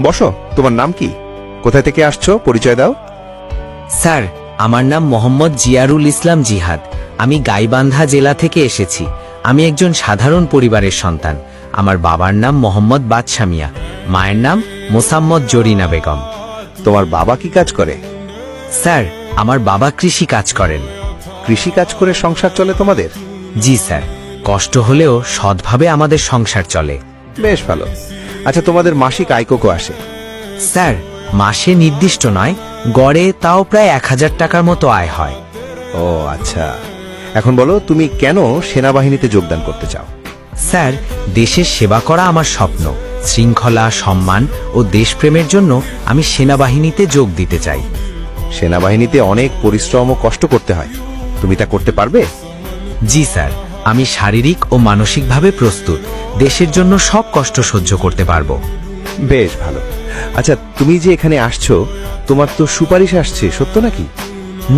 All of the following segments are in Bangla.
বসো, তোমার নাম কি? কোথায় থেকে আসছো, পরিচয় দাও। স্যার, আমার নাম মোহাম্মদ জিয়ারুল ইসলাম জিহাদ। আমি গাইবান্ধা জেলা থেকে এসেছি। আমি একজন সাধারণ পরিবারের সন্তান। আমার বাবার নাম মোহাম্মদ বাদশা মিয়া, মায়ের নাম মোসাম্মদ জরিনা বেগম। তোমার বাবা কি কাজ করে? স্যার, আমার বাবা কৃষি কাজ করেন। কৃষি কাজ করে সংসার চলে তোমাদের? জি স্যার, কষ্ট হলেও সৎভাবে আমাদের সংসার চলে। বেশ ভালো। আচ্ছা, তোমাদের মাসিক আয় কত আসে? স্যার, মাসে নির্দিষ্ট নয়, গড়ে তাও প্রায় 1000 টাকার মতো আয় হয়। ও আচ্ছা, এখন বলো তুমি কেন সেনাবাহিনীতে যোগদান করতে চাও? স্যার, দেশের সেবা করা আমার স্বপ্ন। শৃঙ্খলা, সম্মান ও দেশপ্রেমের জন্য আমি সেনাবাহিনীতে যোগ দিতে চাই। সেনাবাহিনীতে অনেক পরিশ্রম ও কষ্ট করতে হয়, তুমি তা করতে পারবে? জি স্যার, আমি শারীরিক ও মানসিকভাবে প্রস্তুত। দেশের জন্য সব কষ্ট সহ্য করতে পারবো। বেশ ভালো। আচ্ছা, তুমি যে এখানে আসছো, তোমার তো সুপারিশ আসছে, সত্য নাকি?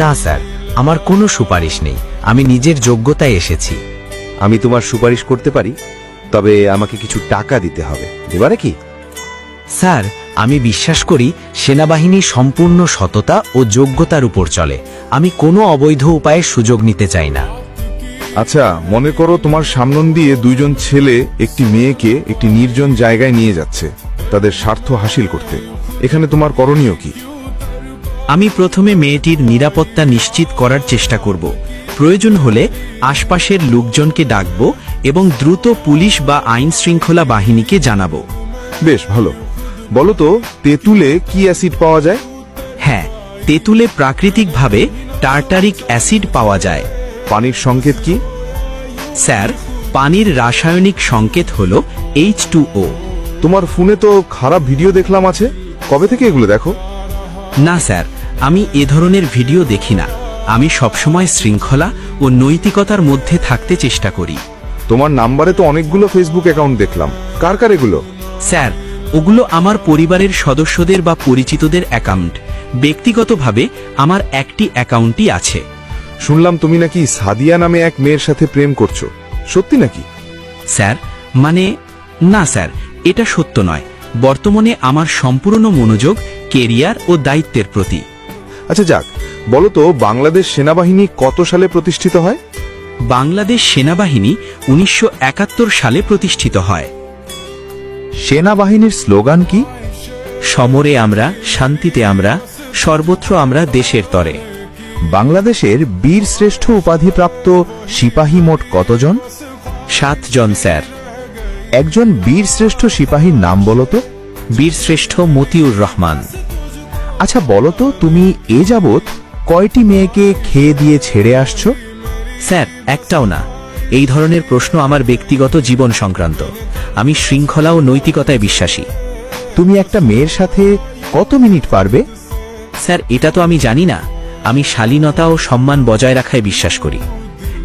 না স্যার, আমার কোনো সুপারিশ নেই। আমি নিজের যোগ্যতায় এসেছি। আমি তোমার সুপারিশ করতে পারি, তবে আমাকে কিছু টাকা দিতে হবে, দেবা নাকি? স্যার, আমি বিশ্বাস করি সেনাবাহিনী সম্পূর্ণ সততা ও যোগ্যতার উপর চলে। আমি কোনো অবৈধ উপায়ে সুযোগ নিতে চাই না। আচ্ছা, মনে করো তোমার সামনে দিয়ে দুইজন ছেলে একটি মেয়েকে একটি নির্জন জায়গায় নিয়ে যাচ্ছে তাদের স্বার্থ হাসিল করতে। এখানে তোমার করণীয় কি? আমি প্রথমে মেয়েটির নিরাপত্তা নিশ্চিত করার চেষ্টা করব। প্রয়োজন হলে আশপাশের লোকজনকে ডাকব এবং দ্রুত পুলিশ বা আইন শৃঙ্খলা বাহিনীকে জানাবো। বেশ ভালো। বলো তো, তেঁতুলে কি অ্যাসিড পাওয়া যায়? হ্যাঁ, তেঁতুলে প্রাকৃতিকভাবে টার্টারিক অ্যাসিড পাওয়া যায়। পানির সংকেত কি? স্যার, পানির রাসায়নিক সংকেত হল H2O। তোমার ফোনে তো খারাপ ভিডিও দেখলাম আছে, কবে থেকে এগুলো দেখো? না স্যার, আমি এ ধরনের ভিডিও দেখি না। আমি সবসময় শৃঙ্খলা ও নৈতিকতার মধ্যে থাকতে চেষ্টা করি। তোমার নাম্বারে তো অনেকগুলো ফেসবুক অ্যাকাউন্ট দেখলাম, কার কার এগুলো? স্যার, ওগুলো আমার পরিবারের সদস্যদের বা পরিচিতদের অ্যাকাউন্ট। ব্যক্তিগতভাবে আমার একটি অ্যাকাউন্টই আছে। শুনলাম তুমি নাকি সাদিয়া নামে এক মেয়ের সাথে প্রেম করছো, সত্যি নাকি? স্যার, না স্যার, এটা সত্য নয়। বর্তমানে আমার সম্পূর্ণ মনোযোগ কেরিয়ার ও দায়িত্বের প্রতি। আচ্ছা যাক, বলো তো বাংলাদেশ সেনাবাহিনী কত সালে প্রতিষ্ঠিত হয়? বাংলাদেশ সেনাবাহিনী 1971 সালে প্রতিষ্ঠিত হয়। সেনাবাহিনীর স্লোগান কি? সমরে আমরা, শান্তিতে আমরা, সর্বত্র আমরা দেশের তরে। বাংলাদেশের বীর শ্রেষ্ঠ উপাধিপ্রাপ্ত সিপাহী মোট কতজন? 7 জন স্যার। একজন বীর শ্রেষ্ঠ সিপাহীর নাম বলো তো। বীরশ্রেষ্ঠ মতিউর রহমান। আচ্ছা বলো তো, তুমি এ যাবৎ কয়টি মেয়েকে খেয়ে দিয়ে ছেড়ে আসছো? স্যার, একটাও না। এই ধরনের প্রশ্ন আমার ব্যক্তিগত জীবন সংক্রান্ত। আমি শৃঙ্খলা ও নৈতিকতায় বিশ্বাসী। তুমি একটা মেয়ের সাথে কত মিনিট পারবে? স্যার, এটা তো আমি জানি না। আমি শালীনতা ও সম্মান বজায় রাখায় বিশ্বাস করি।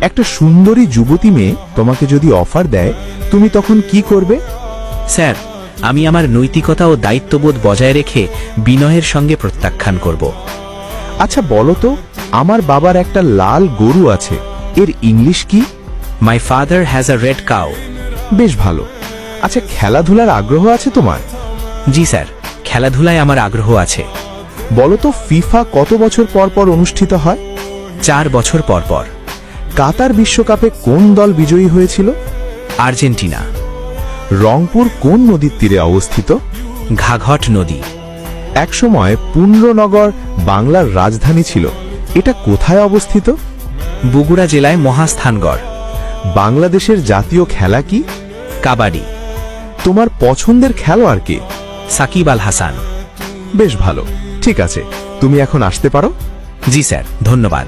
একটা সুন্দরী যুবতী মেয়ে তোমাকে যদি অফার দেয়, তুমি তখন কি করবে? স্যার, আমি আমার নৈতিকতা ও দায়িত্ববোধ বজায় রেখে বিনয়ের সঙ্গে প্রত্যাখ্যান করব। আচ্ছা বলো তো, আমার বাবার একটা লাল গরু আছে, এর ইংলিশ কি? My father has a red cow. বেশ ভালো। আচ্ছা, খেলাধুলার আগ্রহ আছে তোমার? জি স্যার, খেলাধুলায় আমার আগ্রহ আছে। বলো তো, ফিফা কত বছর পর পর অনুষ্ঠিত হয়? 4 বছর পর পর। কাতার বিশ্বকাপে কোন দল বিজয়ী হয়েছিল? আর্জেন্টিনা। রংপুর কোন নদীর তীরে অবস্থিত? ঘাঘট নদী। একসময় পুন্ড্রনগর বাংলার রাজধানী ছিল, এটা কোথায় অবস্থিত? বগুড়া জেলায় মহাস্থানগড়। বাংলাদেশের জাতীয় খেলা কি? কাবাডি। তোমার পছন্দের খেলোয়াড় কে? সাকিব আল হাসান। বেশ ভালো। ঠিক আছে, তুমি এখন আসতে পারো। জি স্যার, ধন্যবাদ।